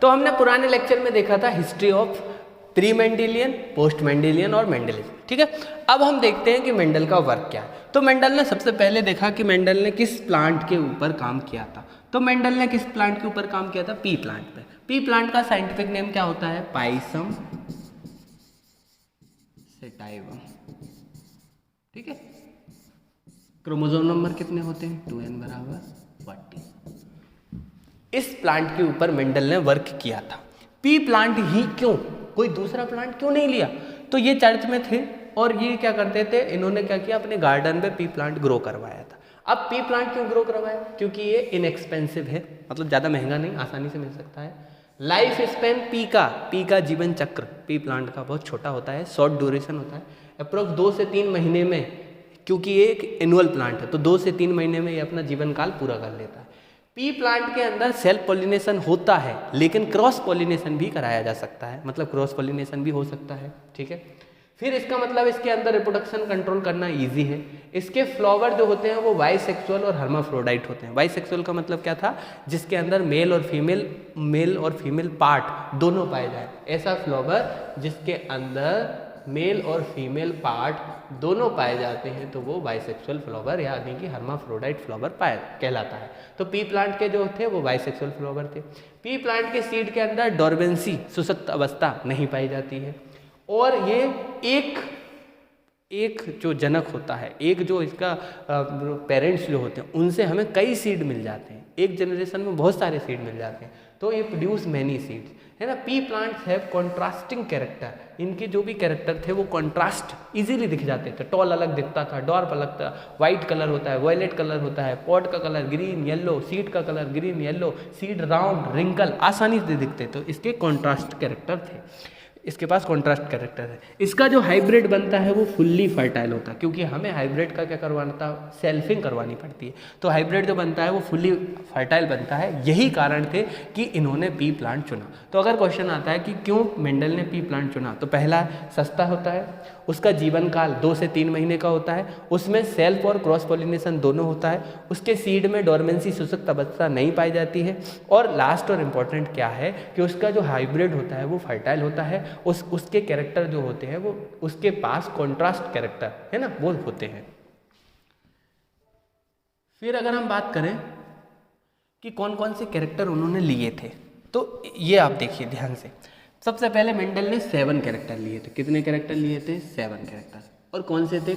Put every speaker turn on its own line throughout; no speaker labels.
तो हमने पुराने लेक्चर में देखा था history of pre Mendelian, post Mendelian और मेंडलिज्म, ठीक है। अब हम देखते हैं कि मेंडल का वर्क क्या है। तो मेंडल ने सबसे पहले देखा कि मेंडल ने किस प्लांट के ऊपर काम किया था। तो मेंडल ने किस प्लांट के ऊपर काम किया था? पी प्लांट पे। पी प्लांट का साइंटिफिक नेम क्या होता है? पाइसम सेटाइवम, ठीक है। क्रोमोसोम नंबर कितने होते हैं? 2n = 40। इस प्लांट के ऊपर मेंडल ने वर्क किया था। पी प्लांट ही क्यों, कोई दूसरा प्लांट क्यों नहीं लिया? तो ये चर्च में थे और ये क्या करते थे, इन्होंने क्या किया, अपने गार्डन में पी प्लांट ग्रो करवाया था। अब पी प्लांट क्यों ग्रो करवाया? क्योंकि ये इनएक्सपेंसिव है, मतलब ज़्यादा महंगा नहीं, आसानी से मिल सकता है। लाइफ स्पेन पी का जीवन चक्र पी प्लांट का बहुत छोटा होता है, शॉर्ट ड्यूरेशन होता है, अप्रोक्स 2 से 3 महीने में, क्योंकि ये एक एनुअल प्लांट है तो 2 से 3 महीने में ये अपना जीवन काल पूरा कर लेता है। पी प्लांट के अंदर सेल्फ पॉलिनेशन होता है, लेकिन क्रॉस पॉलिनेशन भी कराया जा सकता है, मतलब क्रॉस पॉलिनेशन भी हो सकता है, ठीक है। फिर इसका मतलब इसके अंदर रिप्रोडक्शन कंट्रोल करना इजी है। इसके फ्लावर जो होते हैं वो बाइसेक्सुअल और हर्माफ्रोडाइट होते हैं। बाइसेक्सुअल का मतलब क्या था? जिसके अंदर मेल और फीमेल पार्ट दोनों पाए जाए, ऐसा फ्लावर जिसके अंदर मेल और फीमेल पार्ट दोनों पाए जाते हैं तो वो बाइसेक्सुअल फ्लावर यानी कि हर्माफ्रोडाइट फ्लावर कहलाता है। तो पी प्लांट के जो थे वो बाइसेक्सुअल फ्लावर थे। पी प्लांट के सीड के अंदर डोरमेंसी, सुसुप्त अवस्था नहीं पाई जाती है और ये एक जो जनक होता है, एक जो इसका पेरेंट्स जो होते हैं उनसे हमें कई सीड मिल जाते हैं, एक जनरेशन में बहुत सारे सीड मिल जाते हैं, तो ये प्रोड्यूस मैनी सीड्स, है ना। P plants have contrasting character, इनके जो भी कैरेक्टर थे वो कॉन्ट्रास्ट इजीली दिख जाते थे। टॉल अलग दिखता था, डॉर्फ अलग था, वाइट कलर होता है, वायलेट कलर होता है, पॉट का कलर ग्रीन येलो, सीड का colour green yellow, seed round wrinkle आसानी से दिखते, तो इसके कॉन्ट्रास्ट कैरेक्टर थे, इसके पास कॉन्ट्रास्ट कैरेक्टर है। इसका जो हाइब्रिड बनता है वो फुल्ली फर्टाइल होता है, क्योंकि हमें हाइब्रिड का क्या करवाना था? सेल्फिंग करवानी पड़ती है, तो हाइब्रिड जो बनता है वो फुल्ली फर्टाइल बनता है। यही कारण थे कि इन्होंने पी प्लांट चुना। तो अगर क्वेश्चन आता है कि क्यों मेंडल ने पी प्लांट चुना, तो पहला, सस्ता होता है, उसका जीवन काल 2 से 3 महीने का होता है, उसमें सेल्फ और क्रॉस पॉलिनेशन दोनों होता है, उसके सीड में डोरमेंसी, सुसुप्त अवस्था नहीं पाई जाती है, और लास्ट और इम्पॉर्टेंट क्या है कि उसका जो हाइब्रिड होता है वो फर्टाइल होता है, उसके कैरेक्टर जो होते हैं वो उसके पास कॉन्ट्रास्ट कैरेक्टर है ना, वो होते हैं। फिर अगर हम बात करें कि कौन कौन से कैरेक्टर उन्होंने लिए थे, तो ये आप देखिए ध्यान से। सबसे पहले मेंडल ने 7 कैरेक्टर लिए थे। कितने कैरेक्टर लिए थे? 7 कैरेक्टर। और कौन से थे?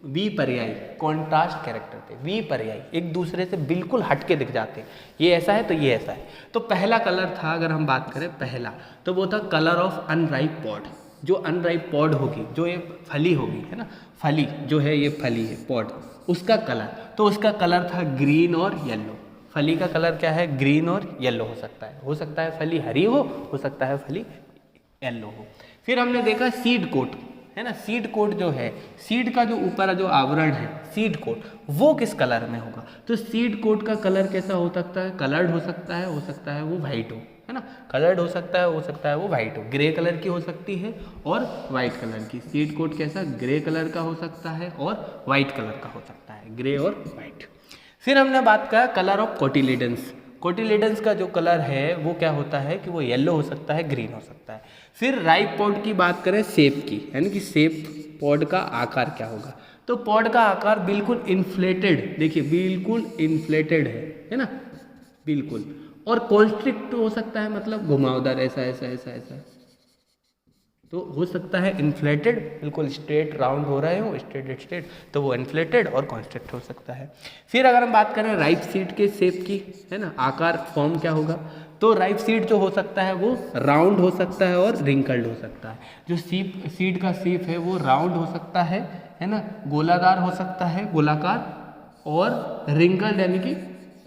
विपर्यायी, कॉन्ट्रास्ट कैरेक्टर थे। विपर्यायी, एक दूसरे से बिल्कुल हटके दिख जाते हैं, ये ऐसा है तो ये ऐसा है। तो पहला कलर था, अगर हम बात करें पहला, तो वो था कलर ऑफ अनराइप पॉड। जो अनराइप पॉड होगी, जो ये फली होगी, है ना, फली जो है, ये फली है पॉड, उसका कलर, तो उसका कलर था ग्रीन और येलो। फली का कलर क्या है? ग्रीन और येलो हो सकता है फली हरी हो सकता है फली येलो हो। फिर हमने देखा सीड कोट, है ना, सीड कोट जो है, सीड का जो ऊपर जो आवरण है सीड कोट, वो किस कलर में होगा? तो सीड कोट का कलर कैसा हो सकता है? कलर्ड हो सकता है वो वाइट हो, है ना, कलर्ड हो सकता है वो वाइट हो, ग्रे कलर की हो सकती है और वाइट कलर की। सीड कोट कैसा? ग्रे कलर का हो सकता है और वाइट कलर का हो सकता है, ग्रे और वाइट। फिर हमने बात करा कलर ऑफ कोटिलिडन्स। कोटिलिडन्स का जो कलर है वो क्या होता है कि वो येलो हो सकता है, ग्रीन हो सकता है। फिर राइप पॉड की बात करें, शेप की, यानी कि शेप पॉड का आकार क्या होगा? तो पॉड का आकार बिल्कुल इन्फ्लेटेड, देखिए बिल्कुल इन्फ्लेटेड है ना, बिल्कुल, और कॉन्स्ट्रिक्ट हो सकता है, मतलब घुमावदार, ऐसा तो हो सकता है इन्फ्लेटेड, बिल्कुल स्ट्रेट राउंड हो रहे हो, स्ट्रेट, तो वो इन्फ्लेटेड और कॉन्स्ट्रिक्ट हो सकता है। फिर अगर हम बात करें राइप सीड के शेप की, है ना, आकार फॉर्म क्या होगा? तो राइप सीड जो हो सकता है वो राउंड हो सकता है और रिंकल्ड हो सकता है। जो सीड का शेप है वो राउंड हो सकता है ना, गोलादार हो सकता है, गोलाकार, और रिंकल्ड यानी कि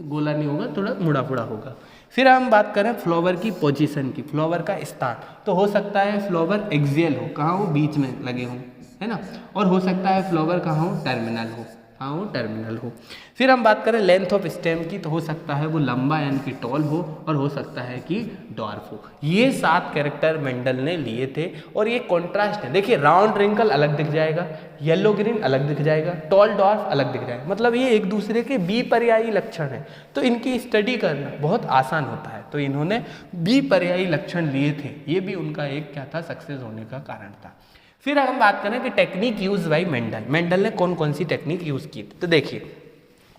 गोला नहीं होगा, थोड़ा मुड़ा फुड़ा होगा। फिर हम बात करें फ्लावर की पोजीशन की, फ्लावर का स्थान, तो हो सकता है फ्लावर एक्सियल हो, कहाँ हो? बीच में लगे हों, है ना, और हो सकता है फ्लावर कहाँ हो? टर्मिनल हो, हाँ हो, टर्मिनल हो। फिर हम बात करें लेंथ ऑफ स्टेम की, तो हो सकता है वो लंबा यानी कि टॉल हो, और हो सकता है कि डॉर्फ हो। ये 7 कैरेक्टर मेंडल ने लिए थे, और ये कॉन्ट्रास्ट है। देखिए राउंड रिंकल अलग दिख जाएगा, येलो ग्रीन अलग दिख जाएगा, टॉल डॉर्फ अलग दिख जाएगा, मतलब ये एक दूसरे के विपर्यायी लक्षण है। तो इनकी स्टडी करना बहुत आसान होता है, तो इन्होंने विपर्यायी लक्षण लिए थे, ये भी उनका एक क्या था, सक्सेस होने का कारण था। फिर हम बात करें कि technique use by Mendel, Mendel ने कौन कौन सी टेक्निक यूज की थी। तो देखिए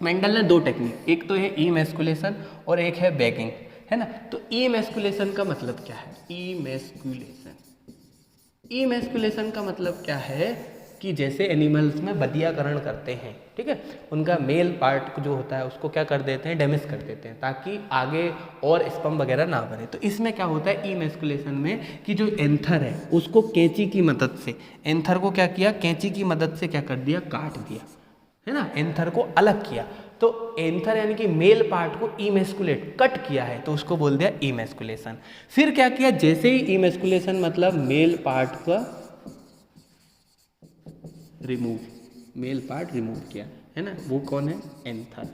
मेंडल ने 2 टेक्निक, एक तो है इमैस्कुलेशन और एक है बैगिंग, है ना। तो इमैस्कुलेशन का मतलब क्या है, इमैस्कुलेशन का मतलब क्या है कि जैसे एनिमल्स में बदियाकरण करते हैं, ठीक है, उनका मेल पार्ट जो होता है उसको क्या कर देते हैं, डैमेज कर देते हैं, ताकि आगे और स्पर्म वगैरह ना बने। तो इसमें क्या होता है इमैस्कुलेशन में कि जो एंथर है उसको कैंची की मदद से, एंथर को क्या किया, कैंची की मदद से क्या कर दिया, काट दिया, है ना, एंथर को अलग किया। तो एंथर यानी कि मेल पार्ट को इमैस्कुलेट, कट किया है, तो उसको बोल दिया इमैस्कुलेशन। फिर क्या किया, जैसे ही इमैस्कुलेशन मतलब मेल पार्ट का रिमूव, मेल पार्ट रिमूव किया, है ना, वो कौन है, एंथर,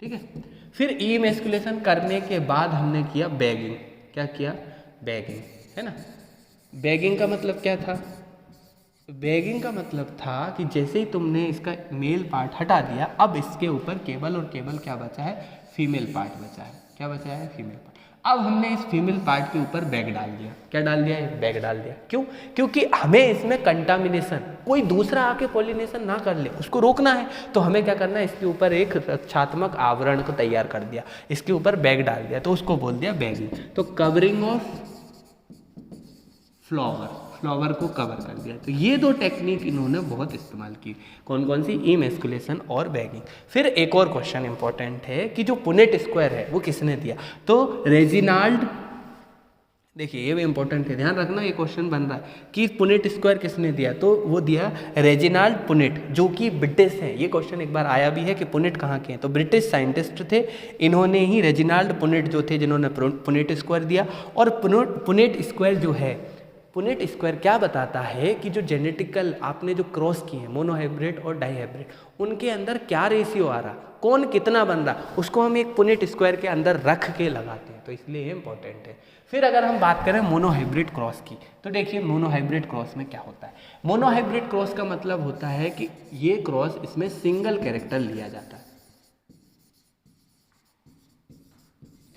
ठीक है। फिर इमैस्कुलेशन करने के बाद हमने किया बैगिंग, क्या किया, बैगिंग, है ना। बैगिंग का मतलब क्या था, बैगिंग का मतलब था कि जैसे ही तुमने इसका मेल पार्ट हटा दिया, अब इसके ऊपर केवल और केवल क्या बचा है, फीमेल पार्ट बचा है, क्या बचा है, फीमेल पार्ट। अब हमने इस फीमेल पार्ट के ऊपर बैग डाल दिया, क्या डाल दिया, बैग डाल दिया। क्यों, क्योंकि हमें इसमें कंटामिनेशन, कोई दूसरा आके पॉलिनेशन ना कर ले, उसको रोकना है। तो हमें क्या करना है, इसके ऊपर एक रक्षात्मक आवरण को तैयार कर दिया, इसके ऊपर बैग डाल दिया, तो उसको बोल दिया बैगिंग। तो कवरिंग ऑफ फ्लावर को कवर कर दिया। तो ये 2 टेक्निक इन्होंने बहुत इस्तेमाल की, कौन कौन सी, इमैस्कुलेशन और बैगिंग। फिर एक और क्वेश्चन इंपॉर्टेंट है कि जो पुनेट स्क्वायर है वो किसने दिया, तो रेजिनाल्ड, देखिए ये भी इंपॉर्टेंट है, ध्यान रखना, ये क्वेश्चन बन रहा है कि पुनेट स्क्वायर किसने दिया, तो वो दिया रेजिनाल्ड पुनेट, जो कि ब्रिटिश है। ये क्वेश्चन एक बार आया भी है कि पुनेट कहाँ के हैं, तो ब्रिटिश साइंटिस्ट थे, इन्होंने ही रेजिनाल्ड पुनेट जो थे जिन्होंने पुनेट स्क्वायर दिया। और पुनेट स्क्वायर जो है, पुनेट स्क्वायर क्या बताता है कि जो जेनेटिकल आपने जो क्रॉस किए हैं, मोनोहाइब्रिड और डाईहाइब्रिड, उनके अंदर क्या रेशियो आ रहा, कौन कितना बन रहा, उसको हम एक पुनेट स्क्वायर के अंदर रख के लगाते हैं, तो इसलिए ये इंपॉर्टेंट है। फिर अगर हम बात करें मोनोहाइब्रिड क्रॉस की, तो देखिए मोनोहाइब्रिड क्रॉस में क्या होता है। मोनोहाइब्रिड क्रॉस का मतलब होता है कि ये क्रॉस, इसमें सिंगल कैरेक्टर लिया जाता है,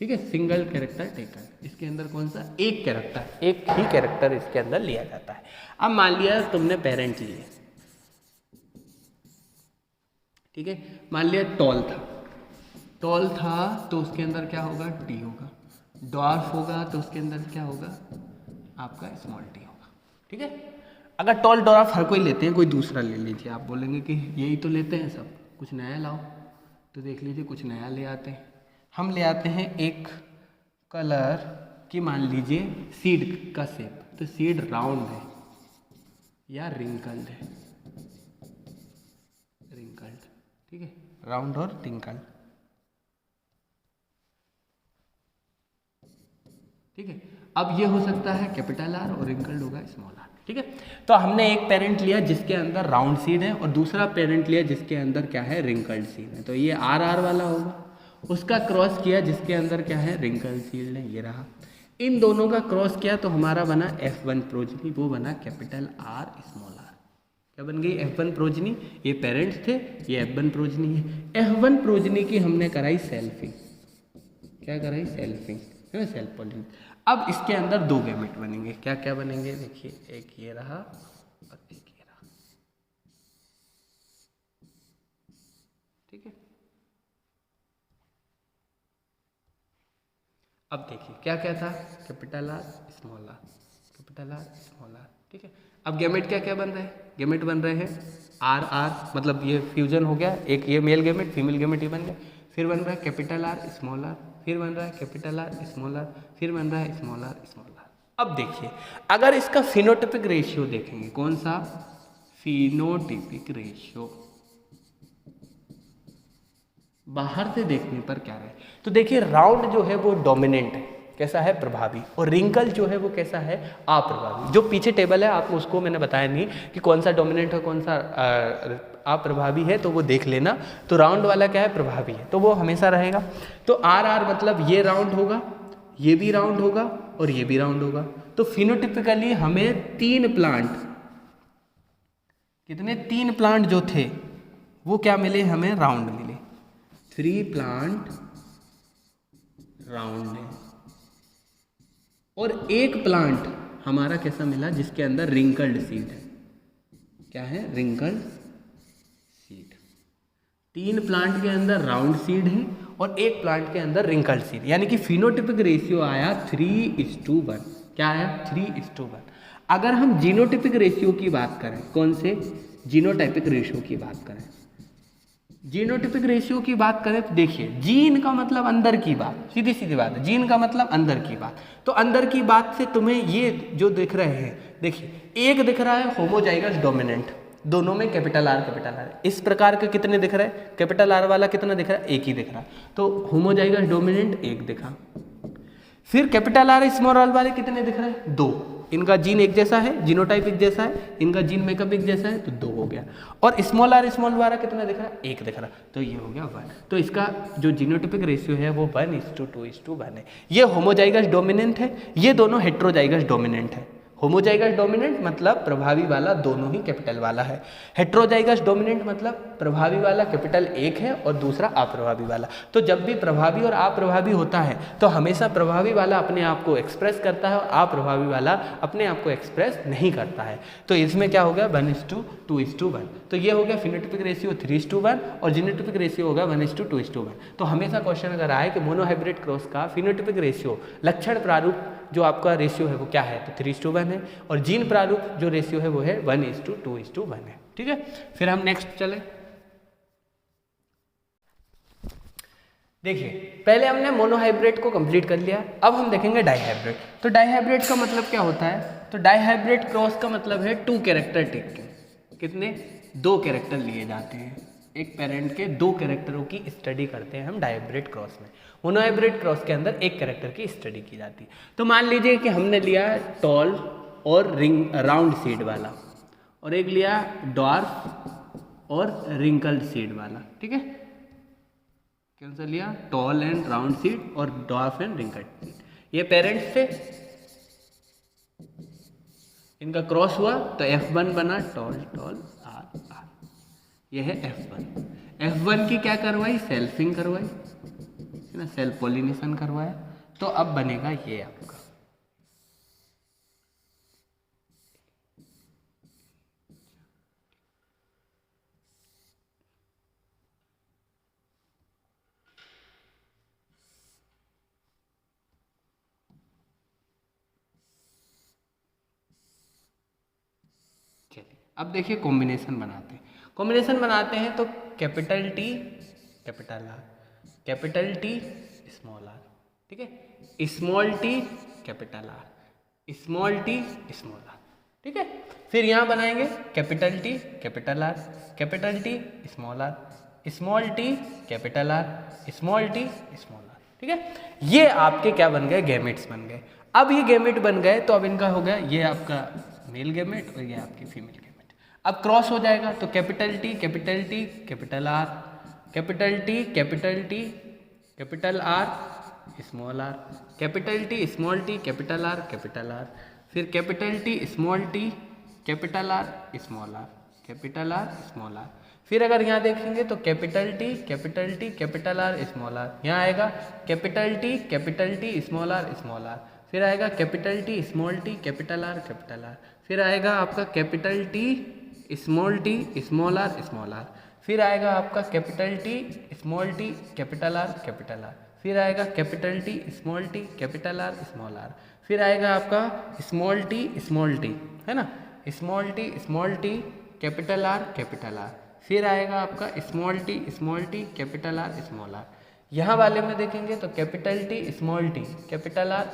ठीक है, सिंगल कैरेक्टर टेकन, इसके अंदर कौन सा, एक कैरेक्टर, एक ही कैरेक्टर इसके अंदर लिया जाता है। अब मान लिया तुमने पेरेंट लिए, ठीक है, मान लिया टॉल था, तो उसके अंदर क्या होगा, टी होगा, डॉर्फ होगा तो उसके अंदर क्या होगा, आपका स्मॉल टी होगा, ठीक है। अगर टॉल डॉर्फ हर कोई लेते हैं, कोई दूसरा ले लीजिए, आप बोलेंगे कि यही तो लेते हैं सब, कुछ नया लाओ, तो देख लीजिए कुछ नया ले आते हैं। हम ले आते हैं एक कलर की, मान लीजिए सीड का शेप, तो सीड राउंड है या रिंकल्ड है, रिंकल्ड, ठीक है, राउंड और रिंकल्ड, ठीक है। अब ये हो सकता है कैपिटल आर और रिंकल्ड होगा स्मॉल आर, ठीक है। तो हमने एक पेरेंट लिया जिसके अंदर राउंड सीड है, और दूसरा पेरेंट लिया जिसके अंदर क्या है, रिंकल्ड सीड है, तो ये आर वाला होगा। उसका क्रॉस किया जिसके अंदर क्या है, रिंकल सील्ड है, ये रहा। इन दोनों का क्रॉस किया तो हमारा बना F1 प्रोजनी, वो बना कैपिटल आर स्मॉल आर, क्या बन गई, F1 प्रोजनी। ये पेरेंट्स थे, ये F1 प्रोजनी है। F1 प्रोजनी की हमने कराई सेल्फिंग, क्या कराई, सेल्फिंग, है ना, सेल्फ पॉलिनेशन। अब इसके अंदर 2 गैमेट बनेंगे, क्या क्या बनेंगे, देखिए एक ये रहा और एक ये रहा, ठीक है। अब देखिए क्या क्या था, capital R small R, capital R small R, ठीक है। अब गैमेट क्या क्या बन रहे हैं, गैमेट बन रहे हैं आर आर, मतलब ये फ्यूजन हो गया, एक ये मेल गैमेट फीमेल गैमेट ये बन गया। फिर बन रहा है कैपिटल आर स्मॉल आर, फिर बन रहा है कैपिटल आर स्मॉल आर, फिर बन रहा है स्मॉल आर स्मॉल आर। अब देखिए अगर इसका फिनोटिपिक रेशियो देखेंगे, कौन सा, फिनोटिपिक रेशियो, बाहर से देखने पर क्या है, तो देखिए राउंड जो है वो डोमिनेंट है, कैसा है, प्रभावी, और रिंकल जो है वो कैसा है, अप्रभावी। जो पीछे टेबल है आपको उसको मैंने बताया नहीं कि कौन सा डोमिनेंट है कौन सा अप्रभावी है तो वो देख लेना। तो राउंड वाला क्या है, प्रभावी है, तो वो हमेशा रहेगा। तो आर आर मतलब ये राउंड होगा, ये भी राउंड होगा और ये भी राउंड होगा। तो फिनोटिपिकली हमें 3 प्लांट, कितने 3 प्लांट जो थे वो क्या मिले, हमें राउंड मिले, 3 प्लांट राउंड है। और 1 प्लांट हमारा कैसा मिला, जिसके अंदर रिंकल्ड सीड है। क्या है, रिंकल्ड सीड। 3 प्लांट के अंदर राउंड सीड है और 1 प्लांट के अंदर रिंकल्ड सीड, यानी कि फिनोटिपिक रेशियो आया 3:1। क्या आया, 3:1। अगर हम जीनोटिपिक रेशियो की बात करें, कौन से, जीनोटाइपिक रेशियो की बात करें, जीनोटिपिक रेशियो की बात करें तो देखिए, जीन का मतलब अंदर की बात, सीधी सीधी बात है, जीन का मतलब अंदर की बात। तो अंदर की बात से तुम्हें ये जो दिख रहे हैं, देखिए एक दिख रहा है होमोजाइगस डोमिनेंट, दोनों में कैपिटल आर। इस प्रकार के कितने दिख रहे हैं, कैपिटल आर वाला कितना दिख रहा है, एक ही दिख रहा है। तो होमोजाइगस डोमिनेंट एक दिखा। फिर कैपिटल आर स्मॉल आर वाले कितने दिख रहे हैं, 2। इनका जीन एक जैसा है, जीनोटाइप एक जैसा है, इनका जीन मेकअप एक जैसा है, तो 2 हो गया। और स्मॉल आर स्मॉल वाला कितना दिख रहा है, 1 दिख रहा, तो ये हो गया 1। तो इसका जो जीनोटिपिक रेशियो है वो 1:2:1 है। ये होमोजाइगस डोमिनेंट है, ये दोनों हेट्रोजाइगस डोमिनेंट है। होमोजाइगस डोमिनेंट मतलब प्रभावी वाला दोनों ही कैपिटल वाला है। हेट्रोजाइगस डोमिनेंट मतलब प्रभावी वाला कैपिटल 1 है और दूसरा अप्रभावी वाला। तो जब भी प्रभावी और अप्रभावी होता है तो हमेशा प्रभावी वाला अपने आप को एक्सप्रेस करता है और अप्रभावी वाला अपने आप को एक्सप्रेस नहीं करता है। तो इसमें क्या हो गया, 1:2:1। तो ये हो गया फिनोटिपिक रेशियो 3:1 और जीनोटिपिक रेशियो होगा 1:2:1। तो हमेशा क्वेश्चन अगर आए कि मोनोहाइब्रिड क्रॉस का फिनोटिपिक रेशियो, लक्षण प्रारूप जो आपका रेशियो है वो क्या है, तो 3:1 है, और जीन प्रारूप जो रेशियो है वो है 1:2:1 है। ठीक है, फिर हम नेक्स्ट चले। देखिए पहले हमने मोनोहाइब्रिड को कंप्लीट कर लिया, अब हम देखेंगे डाइहाइब्रिड। तो डाइहाइब्रिड का मतलब क्या होता है, तो डाइहाइब्रिड क्रॉस का मतलब है 2 कैरेक्टर टेक के, कितने, 2 कैरेक्टर लिए जाते हैं, एक पेरेंट के 2 कैरेक्टरों की स्टडी करते हैं हम डाइहाइब्रिड क्रॉस में। मोनोहाइब्रिड क्रॉस के अंदर 1 कैरेक्टर की स्टडी की जाती है। तो मान लीजिए कि हमने लिया टॉल और राउंड सीड वाला, और एक लिया डॉर्फ और रिंकल्ड सीड वाला। ठीक है, कौन सा लिया, टॉल एंड राउंड सीड और डॉर्फ एंड रिंकल्ड सीड। ये पेरेंट्स थे, इनका क्रॉस हुआ तो F1 बना, टॉल टॉल आर आर, ये है F1। F1 की क्या करवाई, सेल्फिंग करवाई है ना, सेल्फ पोलिनेशन करवाया, तो अब बनेगा ये आपका। चलिए अब देखिए कॉम्बिनेशन बनाते हैं। कॉम्बिनेशन बनाते हैं तो capital T capital R, capital T small R, ठीक है, small t capital R, small t small R. ठीक है, फिर यहाँ बनाएंगे capital T capital R, capital T small R, small t capital R, small t small R. ठीक है, ये आपके क्या बन गए, गैमेट्स बन गए। अब ये गैमेट बन गए तो अब इनका हो गया, ये आपका मेल गैमेट और ये आपकी फीमेल गैमेट। अब क्रॉस हो जाएगा तो capital T capital R, capital T capital R small R, capital T small t capital R, फिर capital T small t capital R small R, capital R small R. फिर अगर यहाँ देखेंगे तो capital T capital R small R, यहाँ आएगा capital T small R, फिर आएगा capital T small t capital R, फिर आएगा आपका कैपिटल T स्मॉल आर, फिर आएगा आपका capital T small t capital R, फिर आएगा capital T small t capital R, फिर आएगा आपका स्मॉल t है ना, स्मॉल t कैपिटल आर, फिर आएगा आपका स्मॉल t कैपिटल आर, यहाँ वाले में देखेंगे तो capital T small t capital R,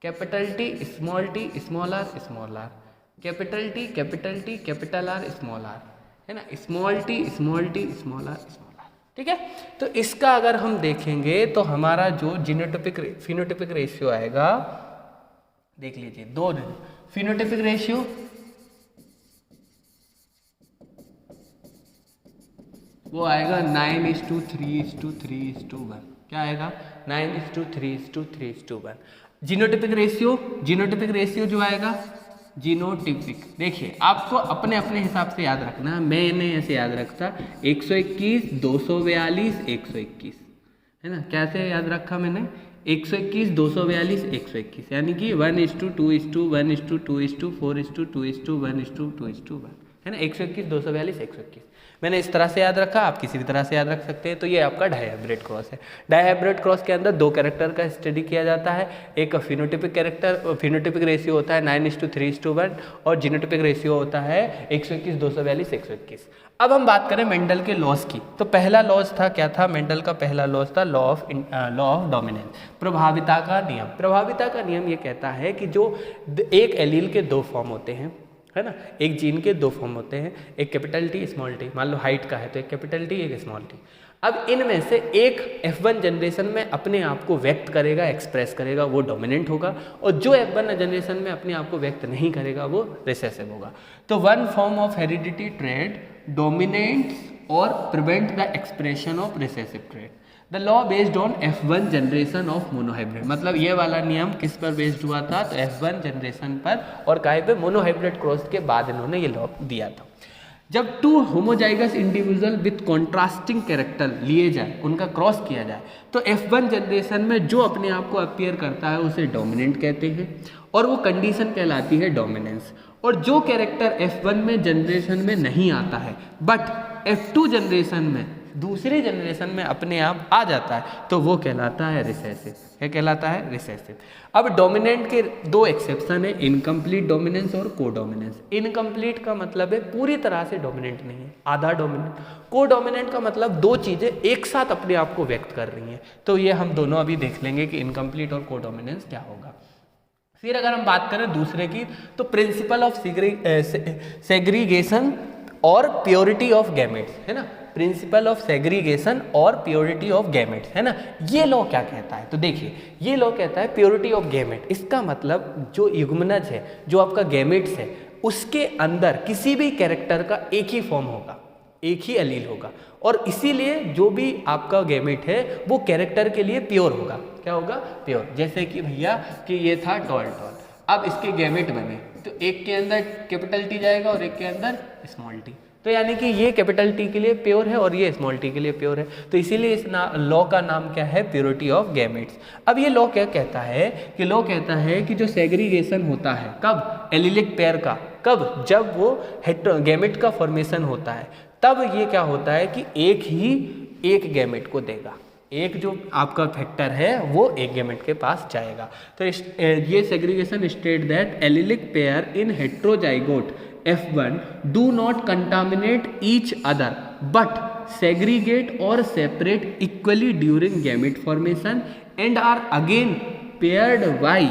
capital T small t small R, capital T capital R small R, है ना, स्मॉल t स्मॉल आर। ठीक है, तो इसका अगर हम देखेंगे तो हमारा जो जीनोटाइपिक फिनोटाइपिक रेशियो आएगा, देख लीजिए 2 फिनोटाइपिक रेशियो वो आएगा 9:3:3:1। क्या आएगा? 9:3:3:1। जीनोटिपिक रेशियो जो आएगा जीनोटिपिक, देखिए आपको अपने अपने हिसाब से याद रखना। मैंने ऐसे याद रखता 121, 242, 121, है ना। कैसे याद रखा मैंने? 121, 242, 121, यानी कि 1:2:1:2:4:2:1:2 है ना। 121, 242, 121 मैंने इस तरह से याद रखा। आप किसी भी तरह से याद रख सकते हैं। तो ये आपका डायहाइब्रिड क्रॉस है। डायहाइब्रिड क्रॉस के अंदर दो कैरेक्टर का स्टडी किया जाता है। एक फिनोटिपिक रेशियो होता है 9:3:1 और जीनोटिपिक रेशियो होता है 121, 242, 121। अब हम बात करें मेंडल के लॉज की। तो पहला लॉज था, क्या था? मेंडल का पहला लॉज था लॉ ऑफ डोमिनेंस, प्रभाविता का नियम। प्रभाविता का नियम ये कहता है कि जो एक एलील के दो फॉर्म होते हैं, है ना, एक जीन के दो फॉर्म होते हैं, एक कैपिटल टी स्मॉल टी। मान लो हाइट का है तो एक कैपिटल टी एक स्मॉल टी। अब इनमें से एक F1 जनरेशन में अपने आप को व्यक्त करेगा, एक्सप्रेस करेगा, वो डोमिनेंट होगा, और जो F1 जनरेशन में अपने आप को व्यक्त नहीं करेगा वो रिसेसिव होगा। तो one form of heredity trait dominates और prevent the expression of recessive trait. The law based on F1 generation of monohybrid. मतलब ये वाला नियम किस पर बेस्ड हुआ था? तो F1 जनरेशन पर, और काहे पे? मोनोहाइब्रिड क्रॉस के बाद इन्होंने ये लॉ दिया था। जब two homozygous individual with contrasting character लिए जाए, उनका क्रॉस किया जाए, तो F1 जनरेशन में जो अपने आप को अपीयर करता है उसे डोमिनेंट कहते हैं, और वो कंडीशन कहलाती है डोमिनेंस। और जो कैरेक्टर F1 में जनरेशन में नहीं आता है बट F2 जनरेशन में, दूसरे जनरेशन में अपने आप आ जाता है, तो वो कहलाता है रिसेसिव। क्या कहलाता है? रिसेसिव। अब डोमिनेंट के दो एक्सेप्शन है, इनकम्प्लीट डोमिनेंस और को डोमिनेंस। इनकम्प्लीट का मतलब है पूरी तरह से डोमिनेंट नहीं है, आधा डोमिनेंट। को डोमिनेंट का मतलब दो चीजें एक साथ अपने आप को व्यक्त कर रही हैं। तो ये हम दोनों अभी देख लेंगे कि इनकम्प्लीट और को डोमिनेंस क्या होगा। फिर अगर हम बात करें दूसरे की, तो प्रिंसिपल ऑफ सेग्रीगेशन और प्योरिटी ऑफ गैमेट्स, है ना। प्रिंसिपल ऑफ सेग्रीगेशन और प्योरिटी ऑफ गैमेट्स, है ना। ये लॉ क्या कहता है? तो देखिए ये लॉ कहता है प्योरिटी ऑफ गैमेट। इसका मतलब जो युग्मनज है, जो आपका गैमेट्स है, उसके अंदर किसी भी कैरेक्टर का एक ही फॉर्म होगा, एक ही एलील होगा, और इसीलिए जो भी आपका गैमेट है वो कैरेक्टर के लिए प्योर होगा। क्या होगा? प्योर। जैसे कि भैया कि ये था टॉल, अब इसके गैमेट बने, तो एक के अंदर कैपिटल टी जाएगा और एक के अंदर स्मॉल टी। तो यानी कि ये कैपिटल टी के लिए प्योर है और ये स्मॉल टी के लिए प्योर है। तो इसीलिए इस लॉ का नाम क्या है? Purity of gametes. अब ये लॉ क्या कहता है कि लॉ कहता है कि जो सेग्रीगेशन होता है कब? एलिलिक पेयर का। कब? जब वो गैमेट का फॉर्मेशन होता है, तब ये क्या होता है कि एक गैमेट को देगा। एक जो आपका फैक्टर है वो एक गैमेट के पास जाएगा। तो ये segregation state that allylic pair in heterozygote F1 do not contaminate each other but segregate or separate equally during gamete formation and are again paired by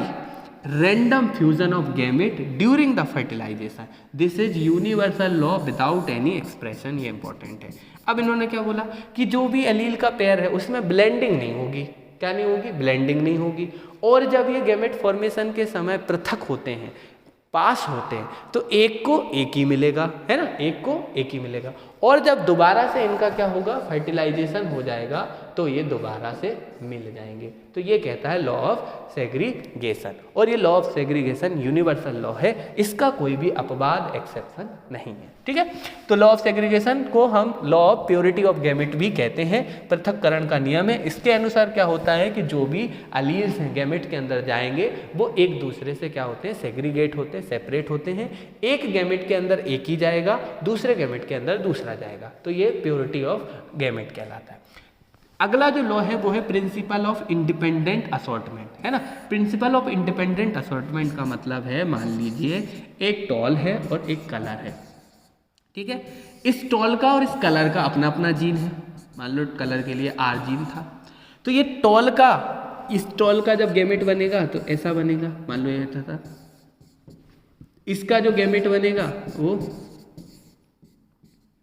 random fusion of gamete during the fertilization. This is universal law without any expression. ये important है। अब इन्होंने क्या बोला कि जो भी allele का पेयर है उसमें ब्लेंडिंग नहीं होगी। क्या नहीं होगी? ब्लेंडिंग नहीं होगी। और जब ये गैमेट फॉर्मेशन के समय पृथक होते हैं, पास होते हैं, तो एक को एक ही मिलेगा, है ना, एक को एक ही मिलेगा। और जब दोबारा से इनका क्या होगा? फर्टिलाइजेशन हो जाएगा, तो ये दोबारा से मिल जाएंगे। तो ये कहता है लॉ ऑफ सेग्रीगेशन, और ये law of segregation universal law है, इसका कोई भी अपवाद एक्सेप्शन नहीं है। ठीक है, तो लॉ ऑफ सेग्रीगेशन को हम law of purity of gamete भी कहते हैं। पृथक्करण का नियम है। इसके अनुसार क्या होता है कि जो भी एलील्स हैं गैमेट के अंदर जाएंगे वो एक दूसरे से क्या होते हैं? सेग्रीगेट होते हैं, सेपरेट होते हैं। एक गैमेट के अंदर एक ही जाएगा, दूसरे गैमेट के अंदर दूसरा जाएगा। तो ये प्योरिटी ऑफ गैमेट कहलाता है। अगला जो लॉ है वो है प्रिंसिपल ऑफ इंडिपेंडेंट असॉर्टमेंट, है ना। प्रिंसिपल ऑफ इंडिपेंडेंट असॉर्टमेंट का मतलब है, मान लीजिए एक टॉल है और एक कलर है, ठीक है। इस टॉल का और इस कलर का अपना अपना जीन है। मान लो कलर के लिए R जीन था, तो ये टॉल का, इस टॉल का जब गैमेट बनेगा तो ऐसा बनेगा। मान लो ये था, इसका जो गैमेट बनेगा वो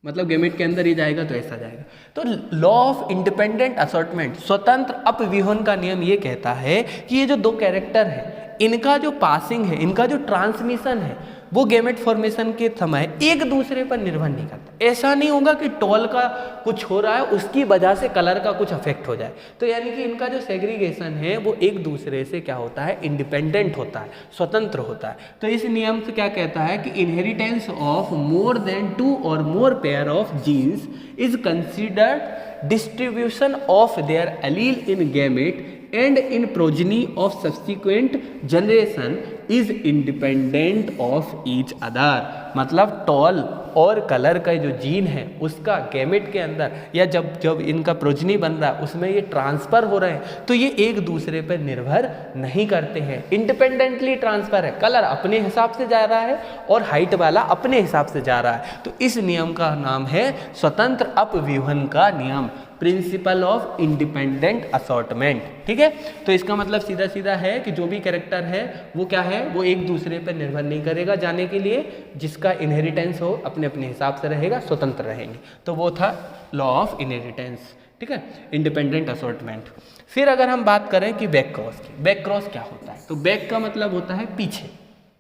मतलब गैमेट के अंदर ही जाएगा तो ऐसा जाएगा। तो लॉ ऑफ इंडिपेंडेंट असॉर्टमेंट, स्वतंत्र अपविहन का नियम ये कहता है कि ये जो दो कैरेक्टर है इनका जो पासिंग है, इनका जो ट्रांसमिशन है, वो गैमेट फॉर्मेशन के समय एक दूसरे पर निर्भर नहीं करता। ऐसा नहीं होगा कि टॉल का कुछ हो रहा है उसकी वजह से कलर का कुछ अफेक्ट हो जाए। तो यानी कि इनका जो सेग्रीगेशन है वो एक दूसरे से क्या होता है, इंडिपेंडेंट होता है, स्वतंत्र होता है। तो इस नियम से क्या कहता है कि इनहेरिटेंस ऑफ मोर देन 2 और more pair of genes is considered distribution of their allele in gamete and in progeny of subsequent generation is independent of each other। मतलब टॉल और कलर का जो जीन है उसका गैमेट के अंदर या जब इनका प्रोजनी बन रहा है उसमें ये ट्रांसफर हो रहे हैं, तो ये एक दूसरे पर निर्भर नहीं करते हैं, इंडिपेंडेंटली ट्रांसफर है। कलर अपने हिसाब से जा रहा है और हाइट वाला अपने हिसाब से जा रहा है। तो इस नियम का नाम है स्वतंत्र अपव्यूहन का नियम, प्रिंसिपल ऑफ इंडिपेंडेंट असॉर्टमेंट। ठीक है, तो इसका मतलब सीधा सीधा है कि जो भी कैरेक्टर है वो क्या है, वो एक दूसरे पर निर्भर नहीं करेगा जाने के लिए, जिसका इनहेरिटेंस हो अपने अपने हिसाब से रहेगा, स्वतंत्र रहेंगे। तो वो था लॉ ऑफ इनहेरिटेंस। ठीक है, इंडिपेंडेंट असॉर्टमेंट। फिर अगर हम बात करें कि बैक क्रॉस की, बैक क्रॉस क्या होता है, तो बैक का मतलब होता है पीछे,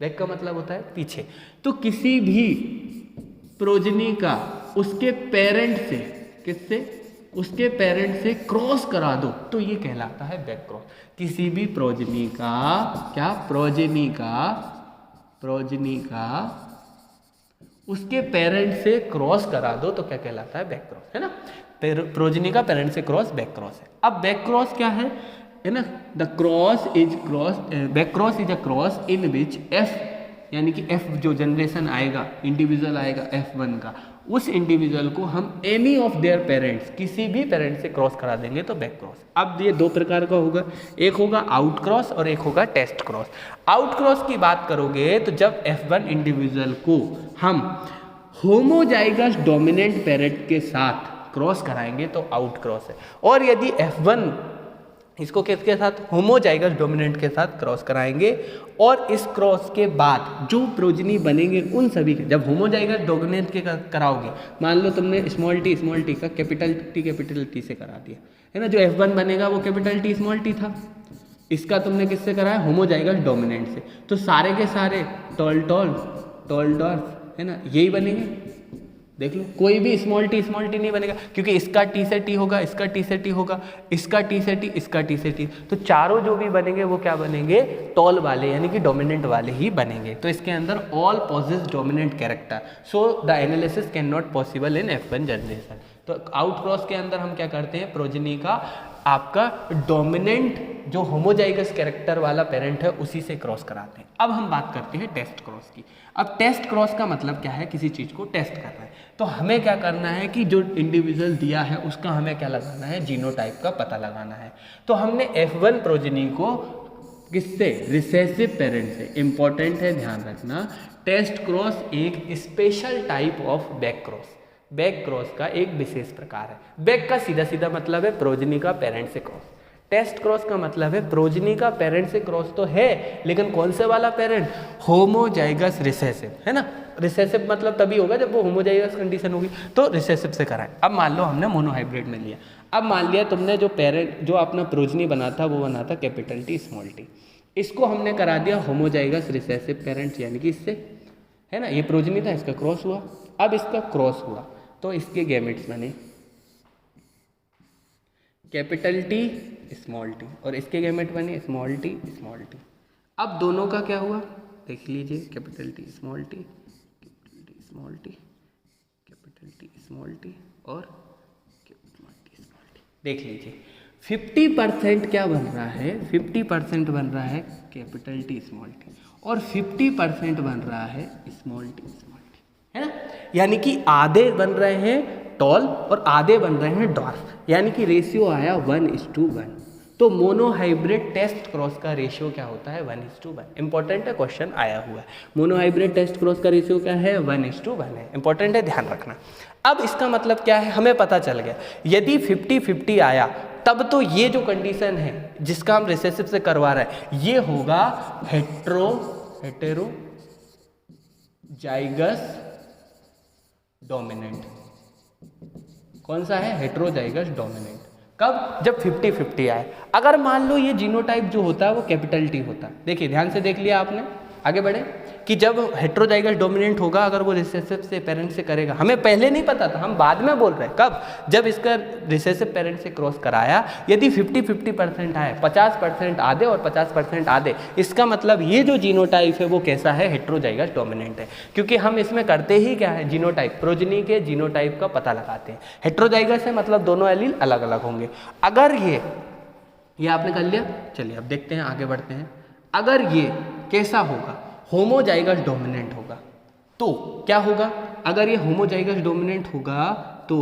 बैक का मतलब होता है पीछे। तो किसी भी प्रोजनी का उसके पेरेंट से, किससे, उसके पेरेंट से क्रॉस करा दो तो ये कहलाता है बैक क्रॉस। किसी भी प्रोजनी का क्या, प्रोजनी का उसके पेरेंट से क्रॉस करा दो तो क्या कहलाता है, बैक क्रॉस, है ना। प्रोजनी का पेरेंट से क्रॉस बैक क्रॉस है। अब बैक क्रॉस क्या है ना, the cross is cross, back cross is a cross in which F, यानी कि एफ जो जनरेशन आएगा, इंडिविजुअल आएगा F1 का, उस इंडिविजुअल को हम एनी ऑफ देयर पेरेंट्स, किसी भी पेरेंट से क्रॉस करा देंगे तो बैक क्रॉस। अब ये दो प्रकार का होगा, एक होगा आउट क्रॉस और एक होगा टेस्ट क्रॉस। आउट क्रॉस की बात करोगे तो जब F1 इंडिविजुअल को हम होमोजाइगस डोमिनेंट पेरेंट के साथ क्रॉस कराएंगे तो आउट क्रॉस है। और यदि F1 इसको किसके साथ, होमोजाइगस डोमिनेंट के साथ क्रॉस कराएंगे और इस क्रॉस के बाद जो प्रोजनी बनेंगे उन सभी के, जब होमोजाइगस डोमिनेंट के कराओगे, मान लो तुमने स्मॉल टी का कैपिटल टी से करा दिया, है ना, जो F1 बनेगा वो कैपिटल टी स्मॉल टी था, इसका तुमने किससे कराया, होमोजाइगस डोमिनेंट से, तो सारे के सारे टॉल है ना, यही बनेंगे। देख लो, कोई भी स्मॉल टी नहीं बनेगा, क्योंकि इसका टी से टी होगा, इसका टी से टी होगा, इसका टी से टी, इसका टी से टी, तो चारों जो भी बनेंगे वो क्या बनेंगे, टॉल वाले यानी कि डोमिनेंट वाले ही बनेंगे। तो इसके अंदर all possess dominant character, so the analysis can not possible in F1 generation. तो आउट क्रॉस के अंदर हम क्या करते हैं, प्रोजनी का आपका डोमिनेंट जो होमोजाइगस कैरेक्टर वाला पेरेंट है उसी से क्रॉस कराते हैं। अब हम बात करते हैं टेस्ट क्रॉस की। अब टेस्ट क्रॉस का मतलब क्या है, किसी चीज़ को टेस्ट करना है, तो हमें क्या करना है कि जो इंडिविजुअल दिया है उसका हमें क्या लगाना है, जीनोटाइप का पता लगाना है। तो हमने F1 प्रोजनी को किससे, रिसेसिव पेरेंट से, इंपॉर्टेंट है ध्यान रखना, टेस्ट क्रॉस एक special type of back cross, back cross का एक विशेष प्रकार है। बैक का सीधा सीधा मतलब है प्रोजनी का पेरेंट से क्रॉस, टेस्ट क्रॉस का मतलब है प्रोजनी का पेरेंट से क्रॉस तो है, लेकिन कौन से वाला पेरेंट, होमोजाइगस रिसेसिव, है ना। रिसेसिव मतलब तभी होगा जब वो होमोजाइगस कंडीशन होगी, तो रिसेसिव से कराएं। अब मान लो हमने मोनोहाइब्रिड में लिया, अब मान लिया तुमने जो पेरेंट, जो अपना प्रोजनी बना था वो बना था कैपिटल टी स्मॉल टी, इसको हमने करा दिया होमोजाइगस रिसेसिव पेरेंट, यानी कि इससे, है ना, ये प्रोजनी था, इसका क्रॉस हुआ, अब इसका क्रॉस हुआ तो इसके गैमेट्स बने कैपिटल टी स्मॉल टी, और इसके गैमेट बने स्मॉल टी स्मॉल टी। अब दोनों का क्या हुआ देख लीजिए, capital T small T, capital T small T, capital T small T और कैपिटल टी स्मॉल टी। देख लीजिए 50% क्या बन रहा है, 50% बन रहा है कैपिटल टी स्मॉल टी और 50% बन रहा है स्मॉल टी स्मॉल टी, है ना। यानी कि आधे बन रहे हैं टॉल और आधे बन रहे हैं डॉर्फ, यानी कि रेशियो आया 1:1। तो मोनोहाइब्रिड टेस्ट क्रॉस का रेशियो क्या होता है, 1:1। इंपॉर्टेंट है, क्वेश्चन आया हुआ है। मोनोहाइब्रिड टेस्ट क्रॉस का रेशियो क्या है, 1:1 है। इंपॉर्टेंट है, ध्यान रखना। अब इसका मतलब क्या है, हमें पता चल गया, यदि 50-50 आया तब तो ये जो कंडीशन है जिसका हम रिसेसिव से करवा रहे हैं ये होगा हेटेरोजाइगस डोमिनेंट। कौन सा है, हेटेरोजाइगस डोमिनेंट। कब? जब 50-50 आए। अगर मान लो ये जीनोटाइप जो होता है वो कैपिटल टी होता है, देखिए ध्यान से देख लिया आपने, आगे बढ़े कि जब हेट्रोजाइगस डोमिनेंट होगा अगर वो रिसेसिव से पेरेंट से करेगा, हमें पहले नहीं पता था, हम बाद में बोल रहे हैं, कब? जब इसका रिसेसिव पेरेंट से क्रॉस कराया, यदि 50-50% आए, 50% आधे और 50% आधे, इसका मतलब ये जो जीनोटाइप है वो कैसा है? हेट्रोजाइगस डोमिनेंट है। क्योंकि हम इसमें करते ही क्या है? जीनोटाइप, प्रोजनी के जीनोटाइप का पता लगाते हैं। हेट्रोजाइगस है मतलब दोनों एलील अलग अलग होंगे। अगर ये आपने कर लिया, चलिए अब देखते हैं, आगे बढ़ते हैं। अगर ये कैसा होगा? होमोजाइगस डोमिनेंट होगा, तो क्या होगा? अगर ये होमोजाइगस डोमिनेंट होगा तो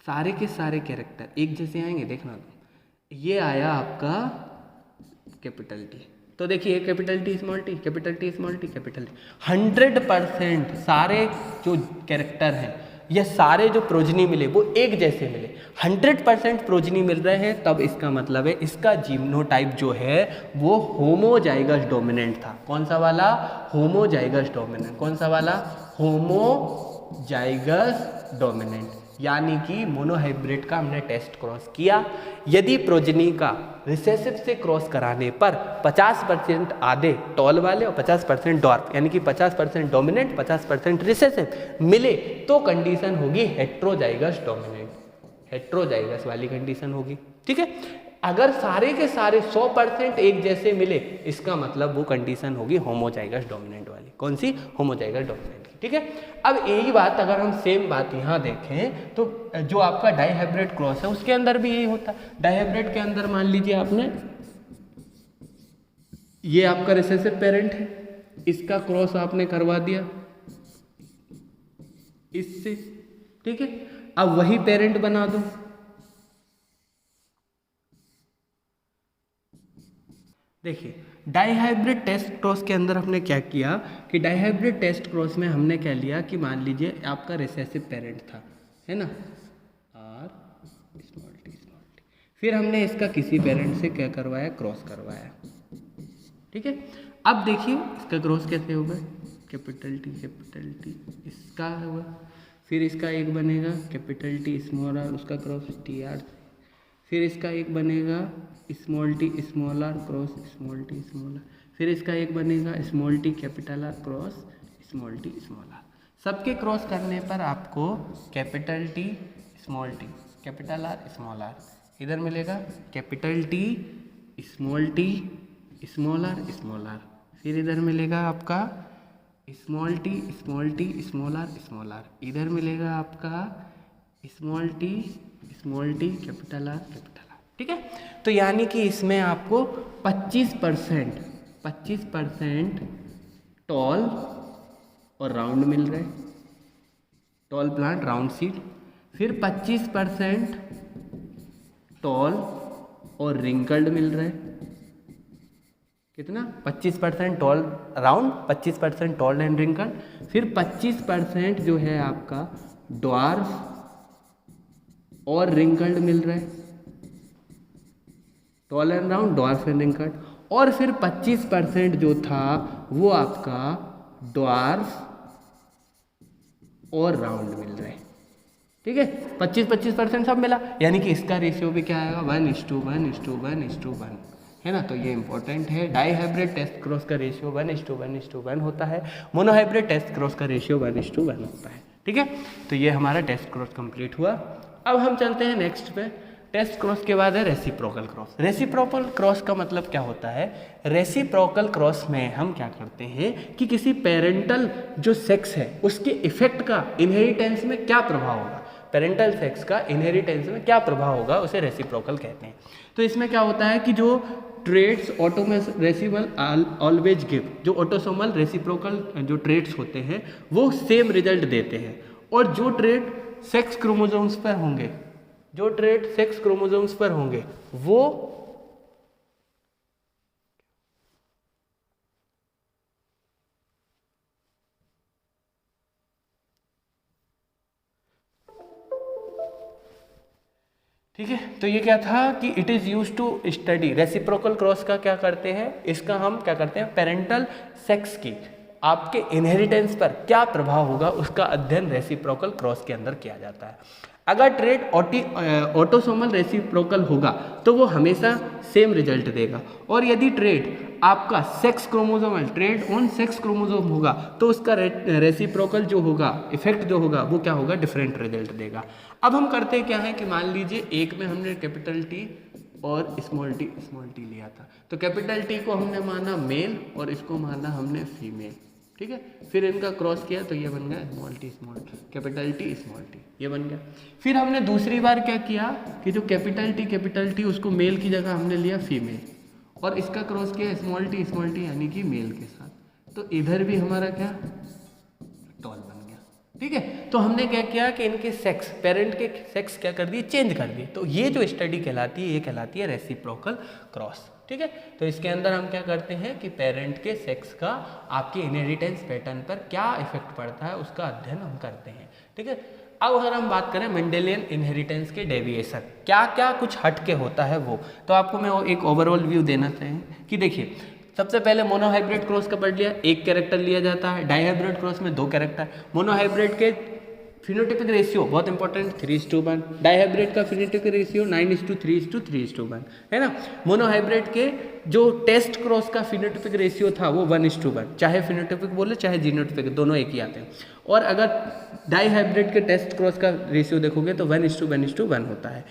सारे के सारे कैरेक्टर एक जैसे आएंगे, देखना। ये आया आपका कैपिटल टी, तो देखिए capital T small T, capital T small T, capital T, 100% सारे जो कैरेक्टर हैं या सारे जो प्रोजनी मिले वो एक जैसे मिले, 100% प्रोजनी मिल रहे हैं, तब इसका मतलब है इसका जीनोटाइप जो है वो होमोजाइगस डोमिनेंट था। कौन सा वाला? Homozygous dominant. कौन सा वाला? Homozygous dominant. यानी कि मोनोहाइब्रिड का हमने टेस्ट क्रॉस किया, यदि प्रोजनी का रिसेसिव से क्रॉस कराने पर 50% आधे टॉल वाले और 50% डॉर्फ, यानी कि 50% डोमिनेंट 50% रिसेसिव मिले, तो कंडीशन होगी हेट्रोजाइगस डोमिनेंट, हेट्रोजाइगस वाली कंडीशन होगी। ठीक है, अगर सारे के सारे 100% एक जैसे मिले, इसका मतलब वो कंडीशन होगी होमोजाइगस डोमिनेंट वाली। कौन सी? होमोजाइगस डोमिनेंट की। ठीक है, अब यही बात अगर हम सेम बात यहाँ देखें तो जो आपका डाइहाइब्रिड क्रॉस है उसके अंदर भी यही होता है। डाइहाइब्रिड के अंदर मान लीजिए आपने, ये आपका रिसेसिव पेरेंट है, इसका क्रॉस आपने करवा दिया इससे, ठीक है, अब वही पेरेंट बना दो। देखिए डाइहाइब्रिड टेस्ट क्रॉस के अंदर हमने क्या किया कि डाइहाइब्रिड टेस्ट क्रॉस में हमने क्या लिया कि मान लीजिए आपका रिसेसिव पेरेंट था, है ना, आर स्मॉल टी, फिर हमने इसका किसी पेरेंट से क्या करवाया? क्रॉस करवाया। ठीक है, अब देखिए इसका क्रॉस कैसे होगा? कैपिटल टी इसका होगा, फिर इसका एक बनेगा कैपिटल टी स्मॉल आर, उसका क्रॉस टी आर, फिर इसका एक बनेगा small T small R cross small T small R, फिर इसका एक बनेगा small T capital R cross small T small R. सबके क्रॉस करने पर आपको capital T small T capital R small R इधर मिलेगा, कैपिटल टी स्मॉल आर, फिर इधर मिलेगा आपका स्मॉल टी स्मॉल आर, इधर मिलेगा आपका स्मॉल टी कैपिटल आर। ठीक है, तो यानी कि इसमें आपको 25% टॉल और राउंड मिल रहे, टॉल प्लांट राउंड सीड, फिर 25% टॉल और रिंकल्ड मिल रहे, कितना? 25% tall round, 25% tall and wrinkled, फिर 25% जो है आपका ड्वार्फ और रिंकल्ड मिल रहा है, tall and round, dwarf and wrinkled, और फिर 25% जो था वो आपका ड्वार्फ और राउंड मिल रहा है। ठीक है, 25% सब मिला, यानी कि इसका रेशियो भी क्या आएगा? 1:1:1:1:1, है ना। तो ये इंपॉर्टेंट है, डाइहाइब्रिड टेस्ट क्रॉस का रेशियो 1:1:1 होता है, मोनोहाइब्रिड टेस्ट क्रॉस का रेशियो 1:1 होता है। ठीक है, तो ये हमारा टेस्ट क्रॉस कंप्लीट हुआ। अब हम चलते हैं नेक्स्ट पे। टेस्ट क्रॉस के बाद है रेसिप्रोकल क्रॉस। रेसिप्रोकल क्रॉस का मतलब क्या होता है? रेसिप्रोकल क्रॉस में हम क्या करते हैं कि किसी पेरेंटल जो सेक्स है उसके इफेक्ट का इनहेरिटेंस में क्या प्रभाव होगा, पेरेंटल सेक्स का इनहेरिटेंस में क्या प्रभाव होगा, उसे रेसिप्रोकल कहते हैं। तो इसमें क्या होता है कि जो ट्रेड्स ऑटोमेसिबल ऑलवेज गिव, जो ऑटोसोमल रेसिप्रोकल जो ट्रेड्स होते हैं वो सेम रिजल्ट देते हैं, और जो ट्रेड सेक्स क्रोमोसोम्स पर होंगे, जो ट्रेड सेक्स क्रोमोसोम्स पर होंगे वो ठीक है। तो ये क्या था कि it is use to study, reciprocal cross का क्या करते हैं, इसका हम क्या करते हैं, पेरेंटल सेक्स की आपके इनहेरिटेंस पर क्या प्रभाव होगा उसका अध्ययन रेसिप्रोकल क्रॉस के अंदर किया जाता है। अगर ट्रेड ऑटोसोमल रेसिप्रोकल होगा तो वो हमेशा सेम रिजल्ट देगा, और यदि ट्रेड आपका sex chromosomal trade on sex chromosome होगा तो उसका रेसिप्रोकल जो होगा, इफेक्ट जो होगा वो क्या होगा, डिफरेंट रिजल्ट देगा। अब हम करते क्या है कि मान लीजिए एक में हमने कैपिटल टी और स्मॉल टी लिया था, तो कैपिटल टी को हमने माना मेल और इसको माना हमने फीमेल, ठीक है। फिर इनका क्रॉस किया तो ये बन गया small T capital T small T, ये बन गया। फिर हमने दूसरी बार क्या किया कि जो कैपिटल टी उसको मेल की जगह हमने लिया फीमेल, और इसका क्रॉस किया स्मॉल टी यानी कि मेल के साथ, तो इधर भी हमारा क्या टॉल बन गया, ठीक है। तो हमने क्या किया कि इनके सेक्स, पेरेंट के सेक्स क्या कर दिए, चेंज कर दिए। तो ये जो स्टडी कहलाती है ये कहलाती है रेसिप्रोकल क्रॉस, ठीक है। तो इसके अंदर हम क्या करते हैं कि पेरेंट के सेक्स का आपके इनहेरिटेंस पैटर्न पर क्या इफेक्ट पड़ता है उसका अध्ययन हम करते हैं, ठीक है। अब अगर हम बात करें मेंडेलियन इनहेरिटेंस के डेविएशन, क्या क्या कुछ हट के होता है वो, तो आपको मैं एक ओवरऑल व्यू देना चाहिए कि देखिए, सबसे पहले मोनोहाइब्रिड क्रॉस का पढ़ लिया, एक कैरेक्टर लिया जाता है। डाईहाइब्रिड क्रॉस में 2 कैरेक्टर। मोनोहाइब्रिड के फिनोटिपिक रेशियो बहुत इंपॉर्टेंट 3:1, डाईहाइब्रिड का फिनोटिपिक रेशियो 9:3:3:1, है ना। मोनोहाइब्रिड के जो टेस्ट क्रॉस का फिनोटिपिक रेशियो था वो 1:1, चाहे फिनोटिपिक बोले चाहे जीनोटिपिक, दोनों एक ही आते हैं। और अगर डाईहाइब्रिड के टेस्ट क्रॉस का रेशियो देखोगे तो 1:1:1 होता है।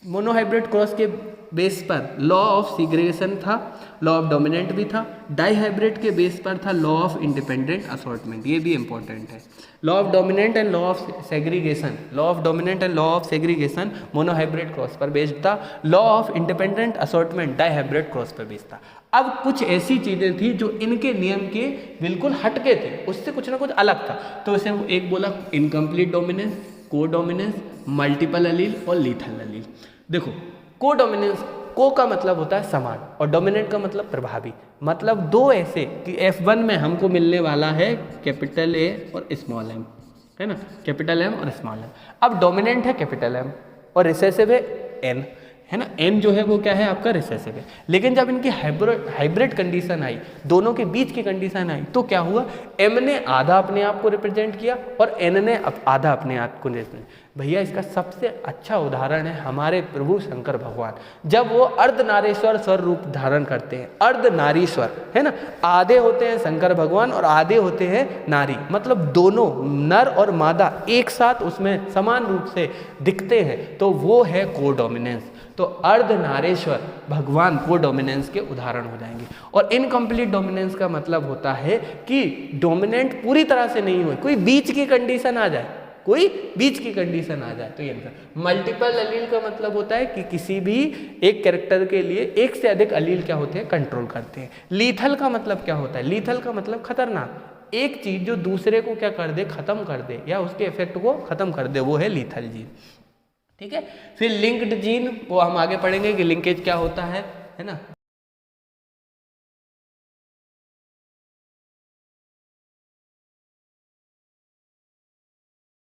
मोनोहाइब्रिड क्रॉस के बेस पर लॉ ऑफ सीग्रेगेशन था, लॉ ऑफ डोमिनेंट भी था। डाईहाइब्रिड के बेस पर था लॉ ऑफ इंडिपेंडेंट असॉर्टमेंट, ये भी इंपॉर्टेंट है। Law of dominant and law of segregation, law of dominant and law of segregation monohybrid cross पर बेस्ड था। Law of independent assortment dihybrid cross पर बेस्ड था। अब कुछ ऐसी चीजें थी जो इनके नियम के बिल्कुल हटके थे, उससे कुछ ना कुछ अलग था। तो इसे एक बोला इनकम्प्लीट डोमिनेंस, को डोमिनेंस, मल्टीपल अलील और लीथल अलील। देखो, को डोमिनेंस, को का मतलब होता है समान और डोमिनेंट का मतलब प्रभावी, मतलब दो ऐसे कि F1 में हमको मिलने वाला है कैपिटल ए और स्मॉल एम, है ना, कैपिटल एम और स्मॉल एम। अब डोमिनेंट है कैपिटल एम और रिसेसिव है एन, है ना। एन जो है वो क्या है आपका रिसेसिव है। लेकिन जब इनकी हाइब्रिड कंडीशन आई, दोनों के बीच की कंडीशन आई, तो क्या हुआ, एम ने आधा अपने आप को रिप्रेजेंट किया और एन ने आधा अपने आप को रिप्रेजेंट। भैया इसका सबसे अच्छा उदाहरण है हमारे प्रभु शंकर भगवान, जब वो अर्धनारीश्वर स्वर रूप धारण करते हैं। अर्धनारीश्वर, है ना, आधे होते हैं शंकर भगवान और आधे होते हैं नारी, मतलब दोनों नर और मादा एक साथ उसमें समान रूप से दिखते हैं, तो वो है कोडोमिनेंस। तो अर्धनारीश्वर भगवान कोडोमिनेंस के उदाहरण हो जाएंगे। और इनकम्प्लीट डोमिनेंस का मतलब होता है कि डोमिनेंट पूरी तरह से नहीं हुए, कोई बीच की कंडीशन आ जाए, कोई बीच की कंडीशन आ जाए, तो ये मल्टीपल अलील का मतलब होता है कि किसी भी एक कैरेक्टर के लिए एक से अधिक अलील क्या होते हैं, कंट्रोल करते हैं। लीथल का मतलब क्या होता है, लीथल का मतलब खतरनाक, एक चीज जो दूसरे को क्या कर दे, खत्म कर दे या उसके इफेक्ट को खत्म कर दे, वो है लीथल जीन, ठीक है। फिर लिंक्ड जीन, वो हम आगे पढ़ेंगे कि लिंकेज क्या होता है ना।